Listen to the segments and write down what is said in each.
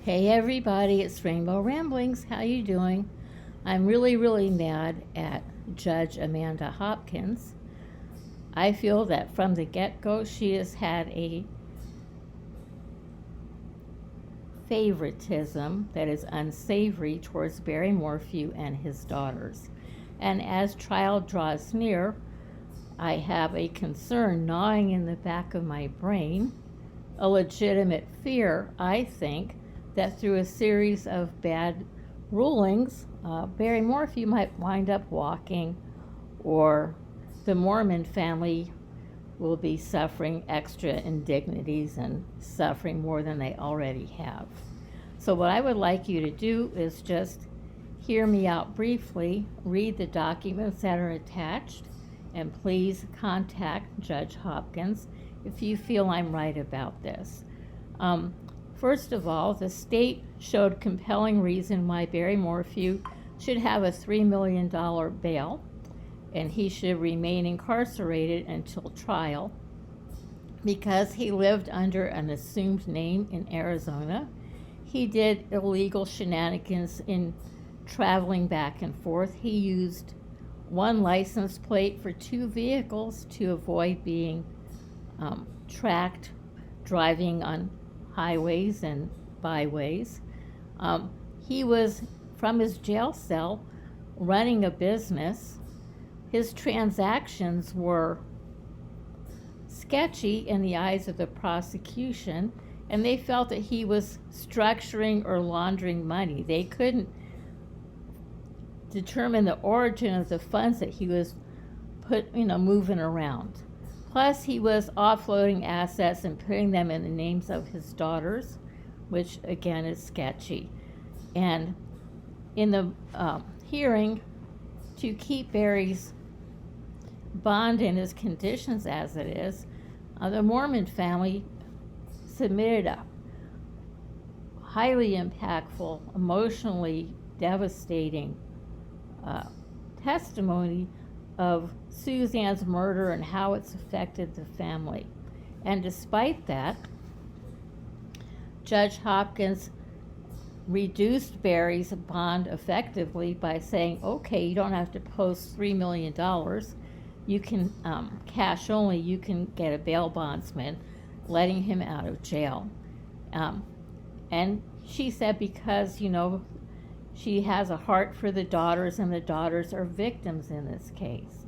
Hey everybody, it's Rainbow Ramblings. How you doing? I'm really mad at Judge Amanda Hopkins. I feel that from the get-go she has had a favoritism that is unsavory towards Barry Morphew and his daughters. And as trial draws near, I have a concern gnawing in the back of my brain, a legitimate fear, I think, that through a series of bad rulings, Barry Morphew might wind up walking, or the Mormon family will be suffering extra indignities and suffering more than they already have. So what I would like you to do is just hear me out briefly, read the documents that are attached, and please contact Judge Hopkins if you feel I'm right about this. First of all, the state showed compelling reason why Barry Morphew should have a $3 million bail, and he should remain incarcerated until trial because he lived under an assumed name in Arizona. He did illegal shenanigans in traveling back and forth. He used one license plate for two vehicles to avoid being tracked driving on highways and byways. He was, from his jail cell, running a business. His transactions were sketchy in the eyes of the prosecution, and they felt that he was structuring or laundering money. They couldn't determine the origin of the funds that he was moving around. Plus, he was offloading assets and putting them in the names of his daughters, which again is sketchy. And in the hearing, to keep Barry's bond and his conditions as it is, the Mormon family submitted a highly impactful, emotionally devastating testimony of Suzanne's murder and how it's affected the family. And despite that, Judge Hopkins reduced Barry's bond effectively by saying, okay, you don't have to post $3 million. You can cash only, you can get a bail bondsman, letting him out of jail. And she said because, she has a heart for the daughters, and the daughters are victims in this case.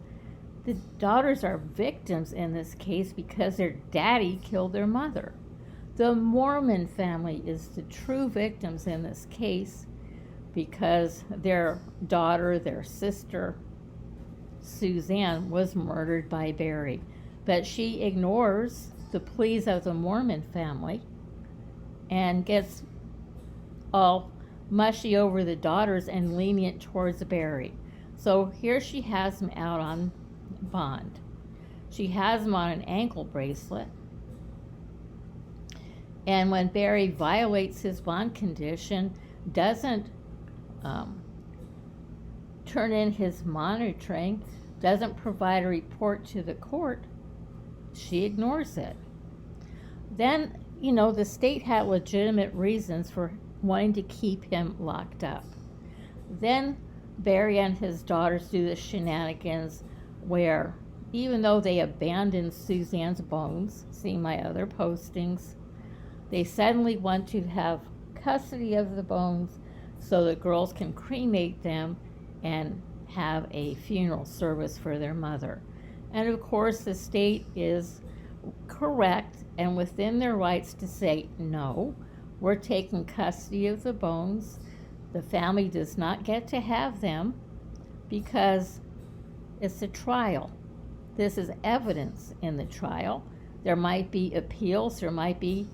The daughters are victims in this case because their daddy killed their mother. The Mormon family is the true victims in this case because their daughter, their sister, Suzanne, was murdered by Barry. But she ignores the pleas of the Mormon family and gets all mushy over the daughters and lenient towards Barry. So here she has him out on bond. She has him on an ankle bracelet. And when Barry violates his bond condition, doesn't turn in his monitoring, doesn't provide a report to the court, she ignores it. Then, the state had legitimate reasons for wanting to keep him locked up. Then Barry and his daughters do the shenanigans where, even though they abandoned Suzanne's bones, see my other postings, they suddenly want to have custody of the bones so the girls can cremate them and have a funeral service for their mother. And of course, the state is correct and within their rights to say, no, we're taking custody of the bones. The family does not get to have them because it's a trial. This is evidence in the trial. There might be appeals, there might be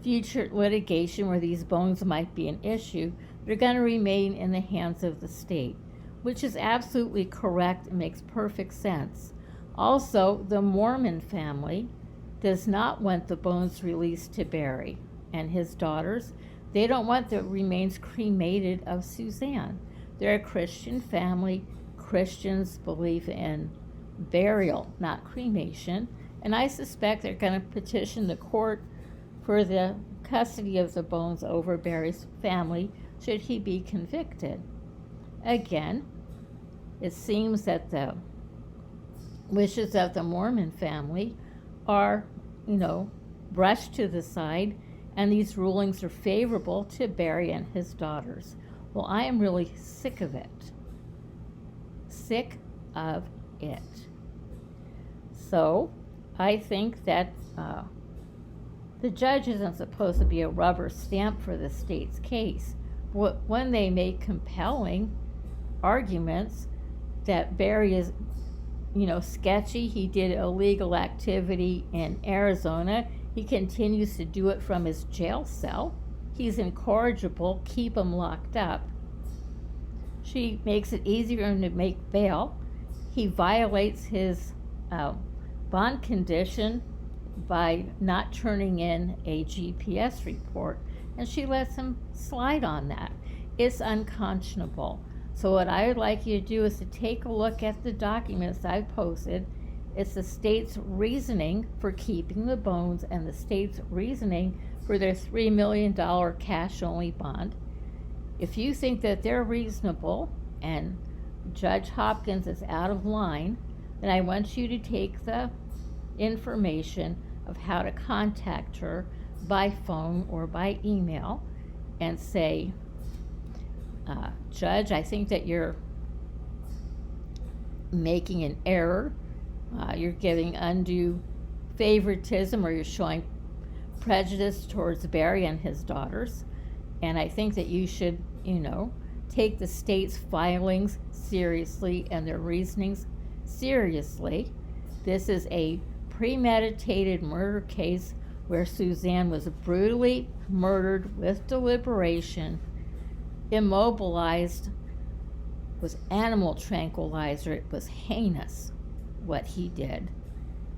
future litigation where these bones might be an issue. They're going to remain in the hands of the state, which is absolutely correct and makes perfect sense. Also, the Mormon family does not want the bones released to Barry and his daughters. They don't want the remains cremated of Suzanne. They're a Christian family. Christians believe in burial, not cremation. And I suspect they're going to petition the court for the custody of the bones over Barry's family should he be convicted. Again, it seems that the wishes of the Mormon family are, brushed to the side, and these rulings are favorable to Barry and his daughters. Well, I am really sick of it. Sick of it. So, I think that the judge isn't supposed to be a rubber stamp for the state's case. When they make compelling arguments that Barry is, sketchy, he did illegal activity in Arizona, he continues to do it from his jail cell, he's incorrigible, keep him locked up. She makes it easier for him to make bail. He violates his bond condition by not turning in a GPS report, and she lets him slide on that. It's unconscionable. So what I would like you to do is to take a look at the documents I've posted. It's the state's reasoning for keeping the bones and the state's reasoning for their $3 million cash-only bond. If you think that they're reasonable and Judge Hopkins is out of line, then I want you to take the information of how to contact her by phone or by email and say, Judge, I think that you're making an error. You're giving undue favoritism, or you're showing prejudice towards Barry and his daughters. And I think that you should, take the state's filings seriously and their reasonings seriously. This is a premeditated murder case where Suzanne was brutally murdered with deliberation, immobilized with animal tranquilizer. It was heinous what he did.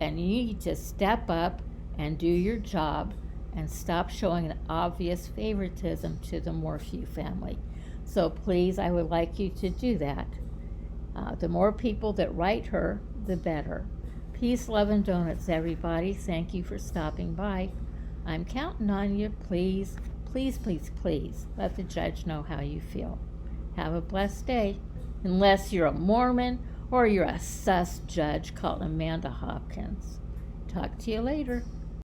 And you need to step up and do your job and stop showing an obvious favoritism to the Morphew family. So please, I would like you to do that. The more people that write her, the better. Peace, love, and donuts, everybody. Thank you for stopping by. I'm counting on you. Please, please, please, please let the judge know how you feel. Have a blessed day. Unless you're a Mormon or you're a sus judge called Amanda Hopkins. Talk to you later.